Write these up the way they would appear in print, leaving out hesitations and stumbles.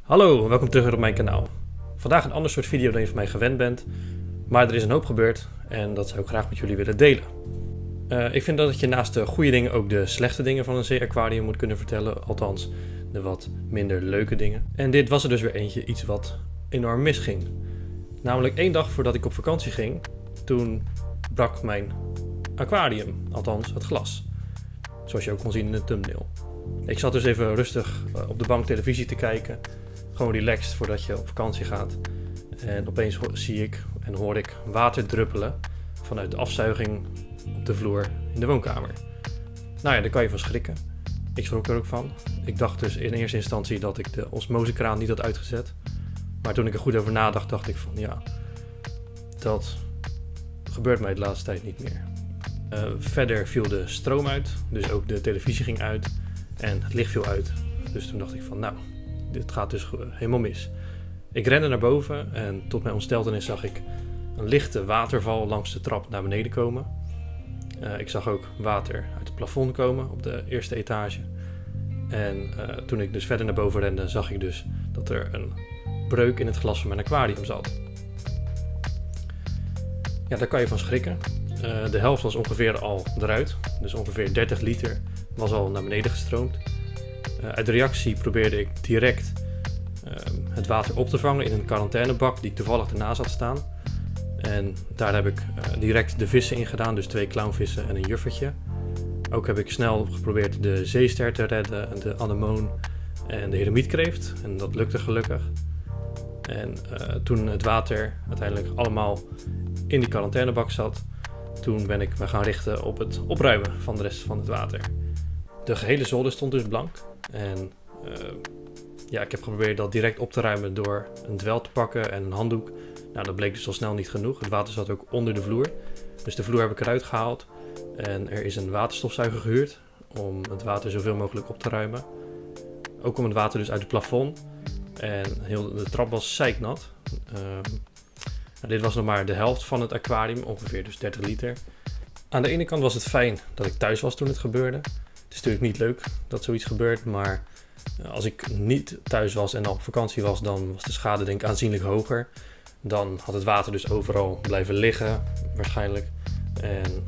Hallo, welkom terug op mijn kanaal. Vandaag een ander soort video dan je van mij gewend bent, maar er is een hoop gebeurd en dat zou ik graag met jullie willen delen. Ik vind dat je naast de goede dingen ook de slechte dingen van een zeeaquarium moet kunnen vertellen, althans de wat minder leuke dingen. En dit was er dus weer eentje, iets wat enorm misging. Namelijk 1 dag voordat ik op vakantie ging, toen brak mijn aquarium, althans het glas. Zoals je ook kon zien in de thumbnail. Ik zat dus even rustig op de bank televisie te kijken. Gewoon relaxed voordat je op vakantie gaat. En opeens zie ik en hoor ik water druppelen vanuit de afzuiging op de vloer in de woonkamer. Nou ja, daar kan je van schrikken. Ik schrok er ook van. Ik dacht dus in eerste instantie dat ik de osmosekraan niet had uitgezet. Maar toen ik er goed over nadacht, dacht ik van ja, dat gebeurt mij de laatste tijd niet meer. Verder viel de stroom uit, dus ook de televisie ging uit en het licht viel uit. Dus toen dacht ik van nou, dit gaat dus helemaal mis. Ik rende naar boven en tot mijn ontsteltenis zag ik een lichte waterval langs de trap naar beneden komen. Ik zag ook water uit het plafond komen op de eerste etage. En toen ik dus verder naar boven rende, zag ik dus dat er een breuk in het glas van mijn aquarium zat. Ja, daar kan je van schrikken. De helft was ongeveer al eruit, dus ongeveer 30 liter was al naar beneden gestroomd. Uit reactie probeerde ik direct het water op te vangen in een quarantainebak die toevallig ernaast had staan. En daar heb ik direct de vissen in gedaan, dus 2 clownvissen en een juffertje. Ook heb ik snel geprobeerd de zeester te redden, de anemoon en de heremietkreeft. En dat lukte gelukkig. En toen het water uiteindelijk allemaal in die quarantainebak zat, toen ben ik me gaan richten op het opruimen van de rest van het water. De gehele zolder stond dus blank. En ik heb geprobeerd dat direct op te ruimen door een dwel te pakken en een handdoek. Nou, dat bleek dus al snel niet genoeg. Het water zat ook onder de vloer. Dus de vloer heb ik eruit gehaald. En er is een waterstofzuiger gehuurd om het water zoveel mogelijk op te ruimen. Ook kwam het water dus uit het plafond. En heel de trap was zeiknat. Dit was nog maar de helft van het aquarium, ongeveer dus 30 liter. Aan de ene kant was het fijn dat ik thuis was toen het gebeurde. Het is natuurlijk niet leuk dat zoiets gebeurt, maar als ik niet thuis was en al op vakantie was, dan was de schade denk ik aanzienlijk hoger. Dan had het water dus overal blijven liggen, waarschijnlijk. En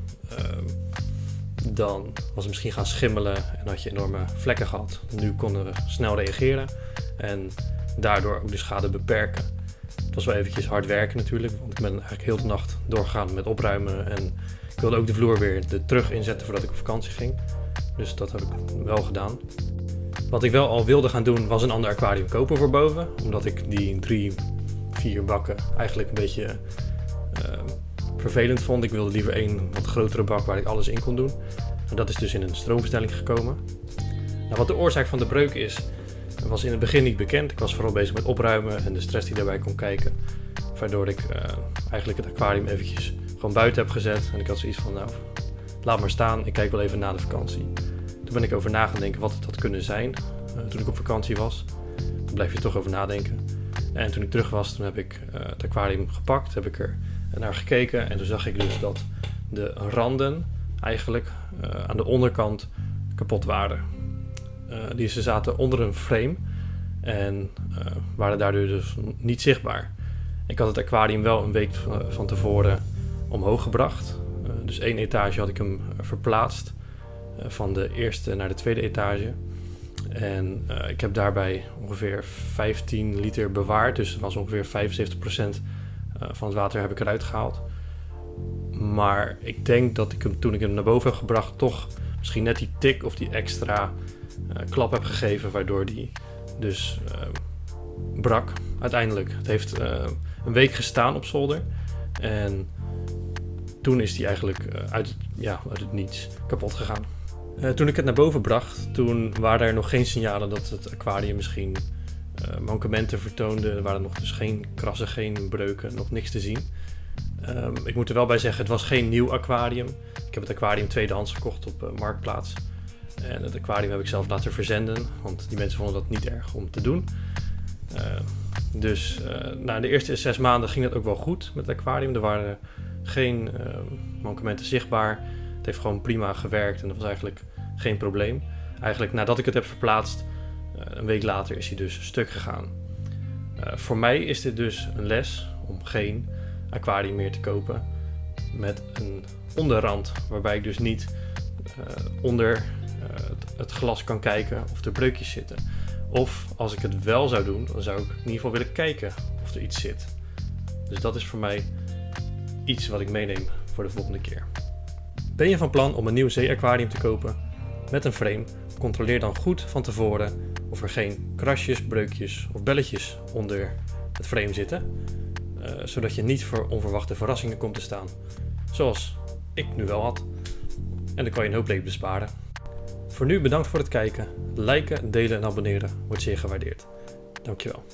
dan was het misschien gaan schimmelen en had je enorme vlekken gehad. Nu konden we snel reageren en daardoor ook de schade beperken. Het was wel eventjes hard werken natuurlijk, want ik ben eigenlijk heel de nacht doorgegaan met opruimen. En ik wilde ook de vloer weer terug inzetten voordat ik op vakantie ging. Dus dat heb ik wel gedaan. Wat ik wel al wilde gaan doen was een ander aquarium kopen voor boven. Omdat ik die 3-4 bakken eigenlijk een beetje vervelend vond. Ik wilde liever een wat grotere bak waar ik alles in kon doen. En dat is dus in een stroomversnelling gekomen. Nou, wat de oorzaak van de breuk is, was in het begin niet bekend. Ik was vooral bezig met opruimen en de stress die daarbij kon kijken. Waardoor ik eigenlijk het aquarium eventjes gewoon buiten heb gezet. En ik had zoiets van, nou, laat maar staan. Ik kijk wel even na de vakantie. Toen ben ik over na gaan denken wat het had kunnen zijn. Toen ik op vakantie was. Dan blijf je toch over nadenken. En toen ik terug was, toen heb ik het aquarium gepakt. Heb ik er naar gekeken. En toen zag ik dus dat de randen eigenlijk aan de onderkant kapot waren. Ze zaten onder een frame. En waren daardoor dus niet zichtbaar. Ik had het aquarium wel een week van tevoren omhoog gebracht. Dus 1 etage had ik hem verplaatst. Van de eerste naar de tweede etage. En ik heb daarbij ongeveer 15 liter bewaard. Dus het was ongeveer 75% van het water heb ik eruit gehaald. Maar ik denk dat ik hem toen ik hem naar boven heb gebracht toch misschien net die tik of die extra klap heb gegeven. Waardoor die dus brak uiteindelijk. Het heeft een week gestaan op zolder. En toen is die eigenlijk uit het niets kapot gegaan. Toen ik het naar boven bracht, toen waren er nog geen signalen dat het aquarium misschien mankementen vertoonde. Er waren nog dus geen krassen, geen breuken, nog niks te zien. Ik moet er wel bij zeggen, het was geen nieuw aquarium. Ik heb het aquarium tweedehands gekocht op Marktplaats. En het aquarium heb ik zelf laten verzenden, want die mensen vonden dat niet erg om te doen. Na de eerste 6 maanden ging het ook wel goed met het aquarium. Er waren geen mankementen zichtbaar. Het heeft gewoon prima gewerkt en dat was eigenlijk geen probleem. Eigenlijk nadat ik het heb verplaatst, een week later is hij dus stuk gegaan. Voor mij is dit dus een les om geen aquarium meer te kopen met een onderrand, waarbij ik dus niet onder het glas kan kijken of er breukjes zitten. Of als ik het wel zou doen, dan zou ik in ieder geval willen kijken of er iets zit. Dus dat is voor mij iets wat ik meeneem voor de volgende keer. Ben je van plan om een nieuw zeeaquarium te kopen met een frame? Controleer dan goed van tevoren of er geen krasjes, breukjes of belletjes onder het frame zitten, zodat je niet voor onverwachte verrassingen komt te staan, zoals ik nu wel had. En dan kan je een hoop leed besparen. Voor nu bedankt voor het kijken. Liken, delen en abonneren wordt zeer gewaardeerd. Dankjewel.